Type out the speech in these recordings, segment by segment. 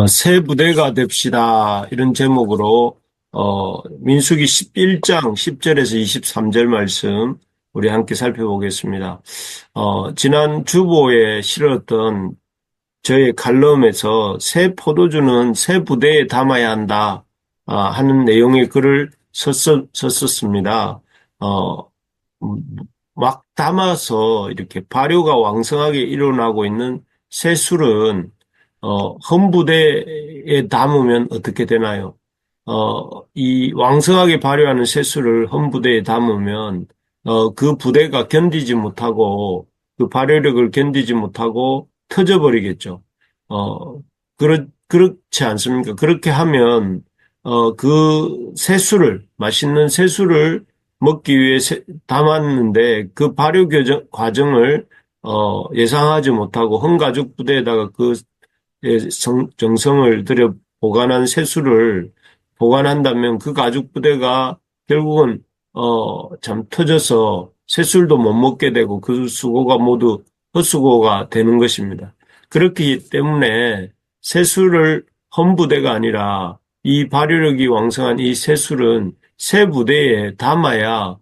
새 부대가 됩시다. 이런 제목으로, 민수기 11장 10절에서 23절 말씀, 우리 함께 살펴보겠습니다. 지난 주보에 실었던 저의 칼럼에서 새 포도주는 새 부대에 담아야 한다, 하는 내용의 글을 썼습니다. 어, 음, 막 담아서 이렇게 발효가 왕성하게 일어나고 있는 새 술은 험부대에 담으면 어떻게 되나요? 이 왕성하게 발효하는 쇠수를 험부대에 담으면, 그 부대가 견디지 못하고, 그 발효력을 견디지 못하고 터져버리겠죠. 그렇지 않습니까? 그렇게 하면, 그 새수를, 맛있는 새수를 먹기 위해 담았는데, 그 발효 과정을, 예상하지 못하고, 험가죽 부대에다가 그 정성을 들여 보관한 새수를 보관한다면 그 가죽 부대가 결국은 참 터져서 새술도 못 먹게 되고 그 수고가 모두 헛수고가 되는 것입니다. 그렇기 때문에 새술을 험부대가 아니라 이 발효력이 왕성한 이 새술은 새 부대에 담아야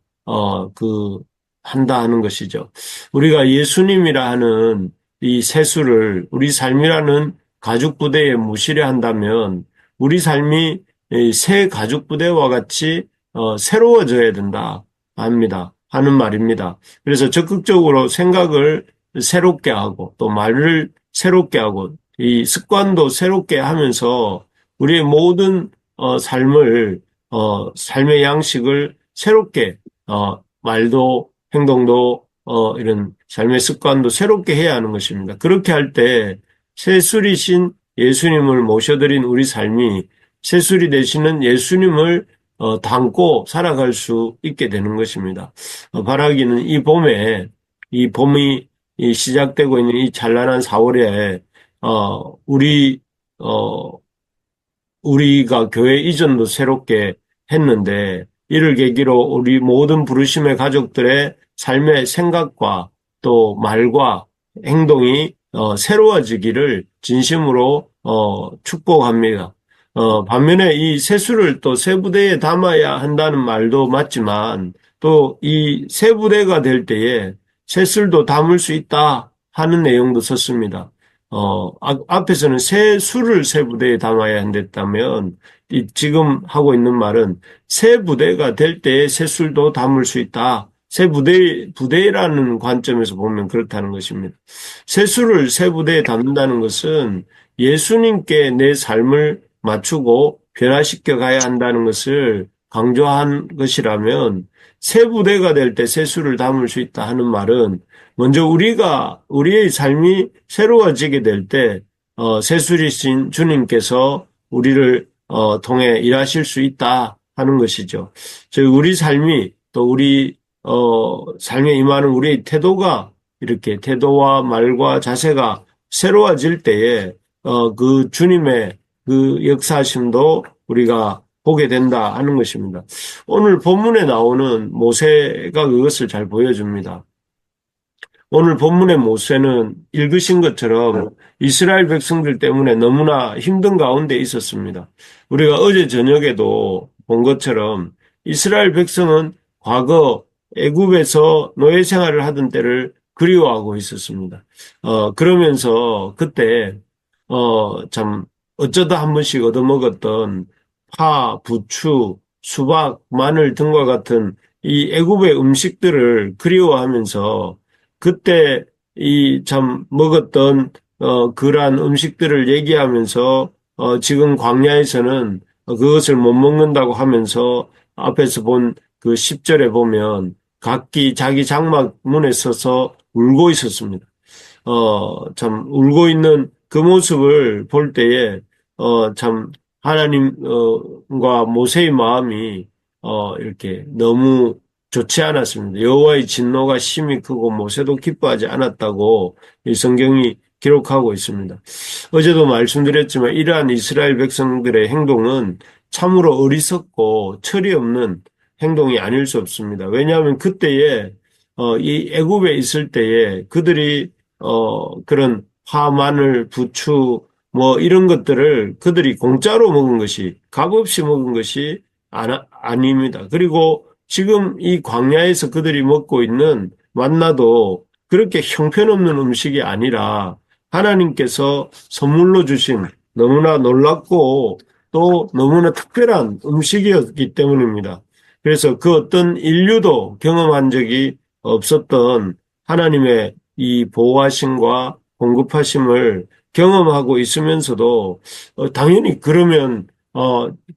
한다 하는 것이죠. 우리가 예수님이라 하는 이 새술을 우리 삶이라는 가죽 부대에 무시려 한다면 우리 삶이 새 가죽 부대와 같이 새로워져야 된다 하는 말입니다. 그래서 적극적으로 생각을 새롭게 하고 또 말을 새롭게 하고 이 습관도 새롭게 하면서 우리의 모든 삶의 양식을 새롭게 말도 행동도 이런 삶의 습관도 새롭게 해야 하는 것입니다. 그렇게 할 때 새술이신 예수님을 모셔드린 우리 삶이 새술이 되시는 예수님을 담고 살아갈 수 있게 되는 것입니다. 바라기는 이 봄이 시작되고 있는 이 찬란한 4월에 우리 우리가 교회 이전도 새롭게 했는데 이를 계기로 우리 모든 부르심의 가족들의 삶의 생각과 또 말과 행동이 새로워지기를 진심으로 축복합니다. 반면에 이 세수를 또 새 부대에 담아야 한다는 말도 맞지만 또 이 새 부대가 될 때에 새술도 담을 수 있다 하는 내용도 썼습니다. 앞에서는 새 술을 새 부대에 담아야 한댔다면, 지금 하고 있는 말은 새 부대가 될 때에 새 술도 담을 수 있다. 부대라는 관점에서 보면 그렇다는 것입니다. 새 술을 새 부대에 담는다는 것은 예수님께 내 삶을 맞추고 변화시켜 가야 한다는 것을 강조한 것이라면, 새 부대가 될 때 새 술을 담을 수 있다 하는 말은 먼저 우리의 삶이 새로워지게 될 때, 새술이신 주님께서 우리를, 통해 일하실 수 있다 하는 것이죠. 즉, 우리 삶이 또 삶에 임하는 우리의 태도가 이렇게 태도와 말과 자세가 새로워질 때에, 그 주님의 그 역사심도 우리가 보게 된다 하는 것입니다. 오늘 본문에 나오는 모세가 그것을 잘 보여줍니다. 오늘 본문의 모세는 읽으신 것처럼 이스라엘 백성들 때문에 너무나 힘든 가운데 있었습니다. 우리가 어제 저녁에도 본 것처럼 이스라엘 백성은 과거 애굽에서 노예 생활을 하던 때를 그리워하고 있었습니다. 그러면서 그때 참 어쩌다 한 번씩 얻어먹었던 파, 부추, 수박, 마늘 등과 같은 이 애굽의 음식들을 그리워하면서 그때 이 참 먹었던 그러한 음식들을 얘기하면서 지금 광야에서는 그것을 못 먹는다고 하면서 앞에서 본 그 10절에 보면 각기 자기 장막 문에 서서 울고 있었습니다. 참 울고 있는 그 모습을 볼 때에 참 하나님과 모세의 마음이 이렇게 너무 좋지 않았습니다. 여호와의 진노가 심히 크고 모세도 기뻐하지 않았다고 이 성경이 기록하고 있습니다. 어제도 말씀드렸지만 이러한 이스라엘 백성들의 행동은 참으로 어리석고 철이 없는 행동이 아닐 수 없습니다. 왜냐하면 그때에 이 애굽에 있을 때에 그들이 그런 파, 마늘, 부추, 뭐 이런 것들을 그들이 공짜로 먹은 것이 값없이 먹은 것이 아닙니다. 그리고 지금 이 광야에서 그들이 먹고 있는 만나도 그렇게 형편없는 음식이 아니라 하나님께서 선물로 주신 너무나 놀랍고 또 너무나 특별한 음식이었기 때문입니다. 그래서 그 어떤 인류도 경험한 적이 없었던 하나님의 이 보호하심과 공급하심을 경험하고 있으면서도 당연히 그러면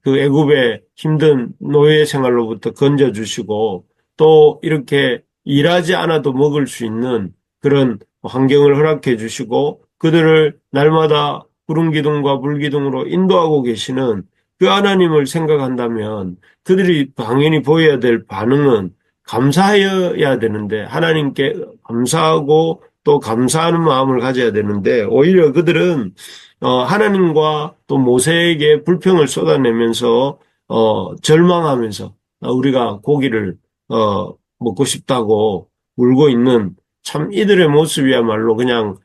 그 애굽의 힘든 노예 생활로부터 건져주시고 또 이렇게 일하지 않아도 먹을 수 있는 그런 환경을 허락해 주시고 그들을 날마다 구름 기둥과 불 기둥으로 인도하고 계시는 그 하나님을 생각한다면 그들이 당연히 보여야 될 반응은 감사해야 되는데 하나님께 감사하고 또 감사하는 마음을 가져야 되는데 오히려 그들은 하나님과 또 모세에게 불평을 쏟아내면서 절망하면서 우리가 고기를 먹고 싶다고 울고 있는 참 이들의 모습이야말로 그냥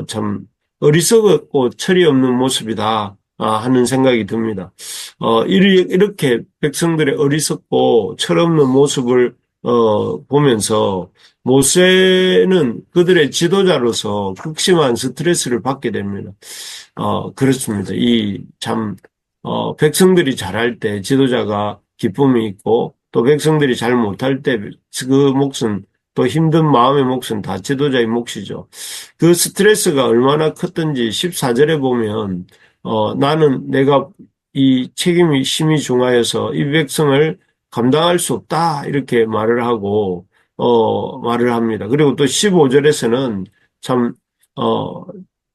참 어리석고 철이 없는 모습이다 하는 생각이 듭니다. 이렇게 백성들의 어리석고 철없는 모습을 보면서 모세는 그들의 지도자로서 극심한 스트레스를 받게 됩니다. 그렇습니다. 백성들이 잘할 때 지도자가 기쁨이 있고, 또 백성들이 잘 못할 때 그 몫은 또 힘든 마음의 몫은 다 지도자의 몫이죠. 그 스트레스가 얼마나 컸던지 14절에 보면, 나는 내가 이 책임이 심히 중하여서 이 백성을 감당할 수 없다. 이렇게 말을 하고, 말을 합니다. 그리고 또 15절에서는 참,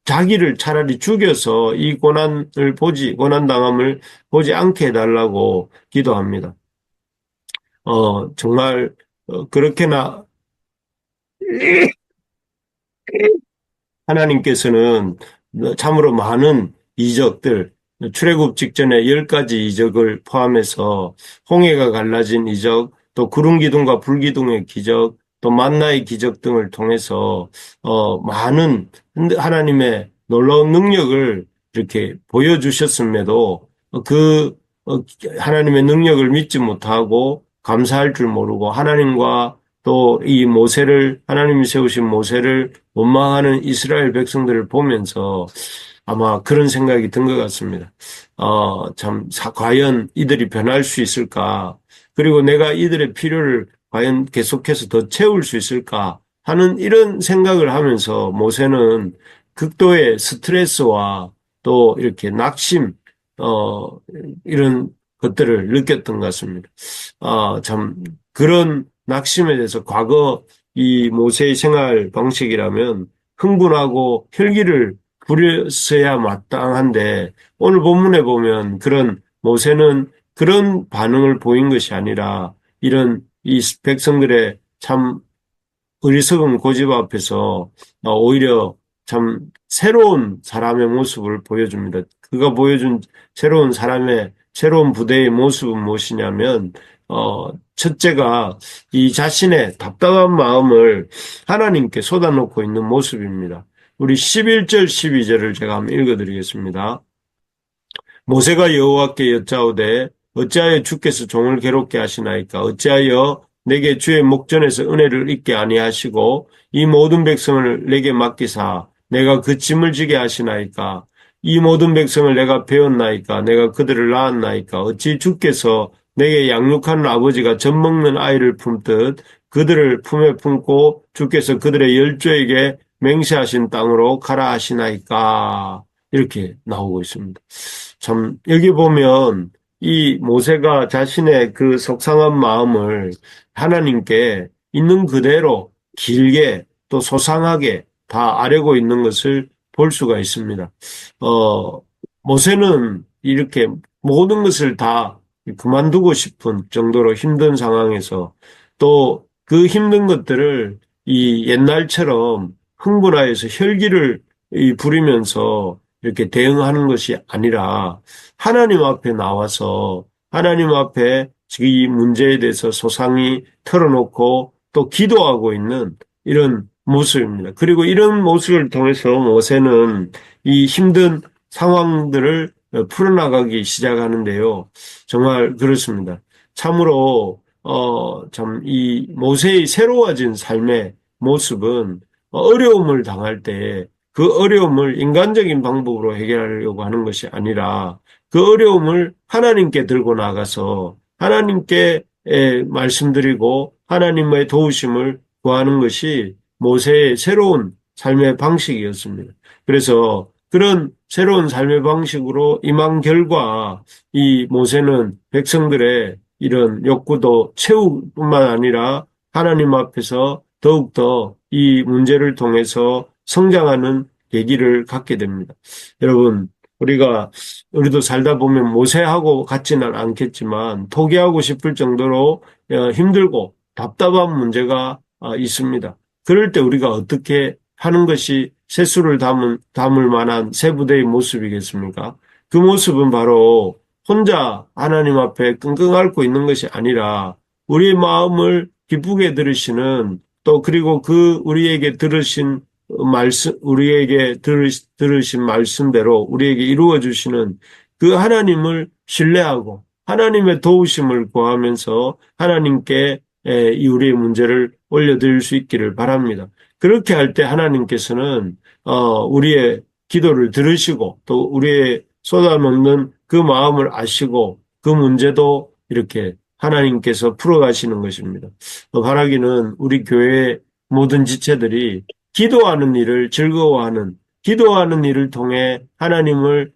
자기를 차라리 죽여서 이 고난당함을 보지 않게 해달라고 기도합니다. 정말, 그렇게나 하나님께서는 참으로 많은 이적들, 출애굽 직전에 10가지 이적을 포함해서 홍해가 갈라진 이적, 또 구름 기둥과 불 기둥의 기적, 또 만나의 기적 등을 통해서 많은 하나님의 놀라운 능력을 이렇게 보여주셨음에도 그 하나님의 능력을 믿지 못하고 감사할 줄 모르고 하나님과 또 이 모세를 하나님이 세우신 모세를 원망하는 이스라엘 백성들을 보면서 아마 그런 생각이 든 것 같습니다. 과연 이들이 변할 수 있을까? 그리고 내가 이들의 필요를 과연 계속해서 더 채울 수 있을까? 하는 이런 생각을 하면서 모세는 극도의 스트레스와 또 이렇게 낙심, 이런 것들을 느꼈던 것 같습니다. 참, 그런 낙심에 대해서 과거 이 모세의 생활 방식이라면 흥분하고 혈기를 부렸어야 마땅한데 오늘 본문에 보면 그런 모세는 그런 반응을 보인 것이 아니라 이런 이 백성들의 참 어리석은 고집 앞에서 오히려 참 새로운 사람의 모습을 보여줍니다. 그가 보여준 새로운 사람의 새로운 부대의 모습은 무엇이냐면 첫째가 이 자신의 답답한 마음을 하나님께 쏟아놓고 있는 모습입니다. 우리 11절, 12절을 제가 한번 읽어드리겠습니다. 모세가 여호와께 여짜오되 어찌하여 주께서 종을 괴롭게 하시나이까? 어찌하여 내게 주의 목전에서 은혜를 잊게 아니하시고 이 모든 백성을 내게 맡기사 내가 그 짐을 지게 하시나이까? 이 모든 백성을 내가 배웠나이까? 내가 그들을 낳았나이까? 어찌 주께서 내게 양육하는 아버지가 젖 먹는 아이를 품듯 그들을 품에 품고 주께서 그들의 열조에게 맹세하신 땅으로 가라 하시나이까? 이렇게 나오고 있습니다. 참 여기 보면 이 모세가 자신의 그 속상한 마음을 하나님께 있는 그대로 길게 또 소상하게 다 아뢰고 있는 것을 볼 수가 있습니다. 모세는 이렇게 모든 것을 다 그만두고 싶은 정도로 힘든 상황에서 또 그 힘든 것들을 이 옛날처럼 흥분하여서 혈기를 부리면서 이렇게 대응하는 것이 아니라 하나님 앞에 나와서 하나님 앞에 이 문제에 대해서 소상히 털어놓고 또 기도하고 있는 이런 모습입니다. 그리고 이런 모습을 통해서 모세는 이 힘든 상황들을 풀어나가기 시작하는데요. 정말 그렇습니다. 참으로 참 이 모세의 새로워진 삶의 모습은 어려움을 당할 때 그 어려움을 인간적인 방법으로 해결하려고 하는 것이 아니라 그 어려움을 하나님께 들고 나가서 하나님께 말씀드리고 하나님의 도우심을 구하는 것이 모세의 새로운 삶의 방식이었습니다. 그래서 그런 새로운 삶의 방식으로 임한 결과 이 모세는 백성들의 이런 욕구도 채울 뿐만 아니라 하나님 앞에서 더욱더 이 문제를 통해서 성장하는 계기를 갖게 됩니다. 여러분, 우리도 살다 보면 모세하고 같지는 않겠지만 포기하고 싶을 정도로 힘들고 답답한 문제가 있습니다. 그럴 때 우리가 어떻게 하는 것이 세수를 담을 만한 세 부대의 모습이겠습니까? 그 모습은 바로 혼자 하나님 앞에 끙끙 앓고 있는 것이 아니라 우리의 마음을 기쁘게 들으시는 또 그리고 그 우리에게 들으신 말씀, 들으신 말씀대로 우리에게 이루어 주시는 그 하나님을 신뢰하고 하나님의 도우심을 구하면서 하나님께 이 우리의 문제를 올려드릴 수 있기를 바랍니다. 그렇게 할 때 하나님께서는 우리의 기도를 들으시고 또 우리의 쏟아놓는 그 마음을 아시고 그 문제도 이렇게 하나님께서 풀어가시는 것입니다. 바라기는 우리 교회의 모든 지체들이 기도하는 일을 즐거워하는 기도하는 일을 통해 하나님을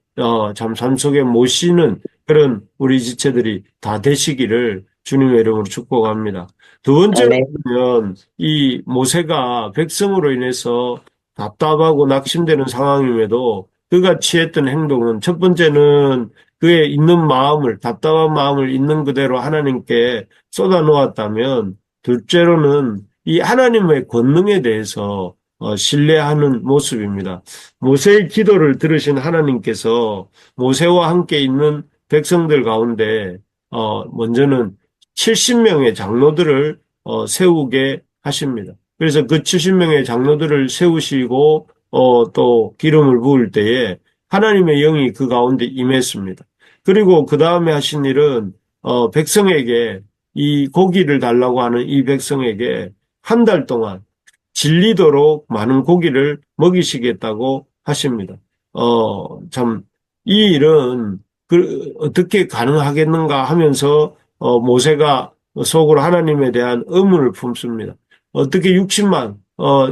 참 삶 속에 모시는 그런 우리 지체들이 다 되시기를 주님의 이름으로 축복합니다. 두 번째로 아멘. 보면 이 모세가 백성으로 인해서 답답하고 낙심되는 상황임에도 그가 취했던 행동은 첫 번째는 그의 있는 마음을 답답한 마음을 있는 그대로 하나님께 쏟아 놓았다면 둘째로는 이 하나님의 권능에 대해서 신뢰하는 모습입니다. 모세의 기도를 들으신 하나님께서 모세와 함께 있는 백성들 가운데 먼저는 70명의 장로들을 세우게 하십니다. 그래서 그 70명의 장로들을 세우시고 또 기름을 부을 때에 하나님의 영이 그 가운데 임했습니다. 그리고 그 다음에 하신 일은 백성에게 이 고기를 달라고 하는 이 백성에게 한 달 동안 질리도록 많은 고기를 먹이시겠다고 하십니다. 참, 이 일은 어떻게 가능하겠는가 하면서 모세가 속으로 하나님에 대한 의문을 품습니다. 어떻게 60만,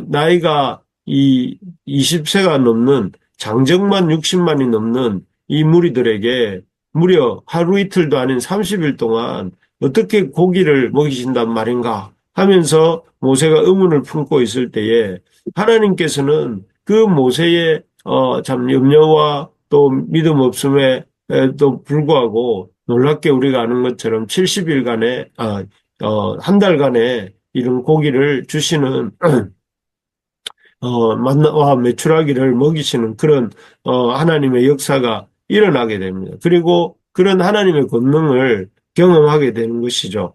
나이가 이 20세가 넘는 장정만 60만이 넘는 이 무리들에게 무려 하루 이틀도 아닌 30일 동안 어떻게 고기를 먹이신단 말인가 하면서 모세가 의문을 품고 있을 때에 하나님께서는 그 모세의 참 염려와 또 믿음 없음에 또 불구하고 놀랍게 우리가 아는 것처럼 70일간의 한 달간의 이런 고기를 주시는 만나와 메추라기를 먹이시는 그런 하나님의 역사가 일어나게 됩니다. 그리고 그런 하나님의 권능을 경험하게 되는 것이죠.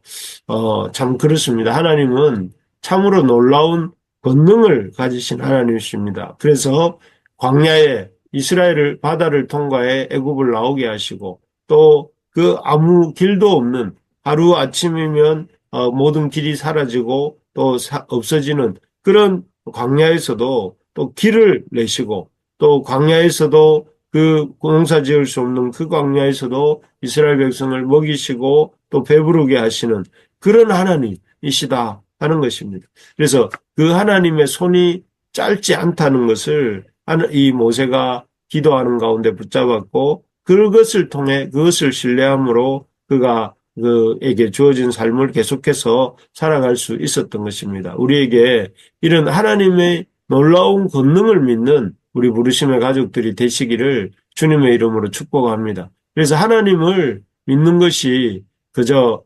참 그렇습니다. 하나님은 참으로 놀라운 권능을 가지신 하나님이십니다. 그래서 광야에 이스라엘을 바다를 통과해 애굽을 나오게 하시고 또 그 아무 길도 없는 하루 아침이면 모든 길이 사라지고 또 없어지는 그런 광야에서도 또 길을 내시고 또 광야에서도 그 농사 지을 수 없는 그 광야에서도 이스라엘 백성을 먹이시고 또 배부르게 하시는 그런 하나님이시다 하는 것입니다. 그래서 그 하나님의 손이 짧지 않다는 것을 이 모세가 기도하는 가운데 붙잡았고 그것을 통해 그것을 신뢰함으로 그가 그에게 주어진 삶을 계속해서 살아갈 수 있었던 것입니다. 우리에게 이런 하나님의 놀라운 권능을 믿는 우리 부르심의 가족들이 되시기를 주님의 이름으로 축복합니다. 그래서 하나님을 믿는 것이 그저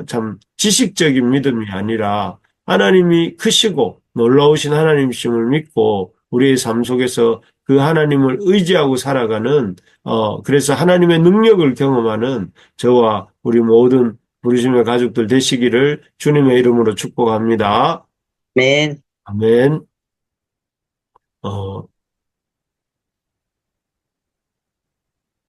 참 지식적인 믿음이 아니라 하나님이 크시고 놀라우신 하나님이심을 믿고 우리의 삶 속에서 그 하나님을 의지하고 살아가는 그래서 하나님의 능력을 경험하는 저와 우리 모든 부르심의 가족들 되시기를 주님의 이름으로 축복합니다. 아멘. 아멘. 어,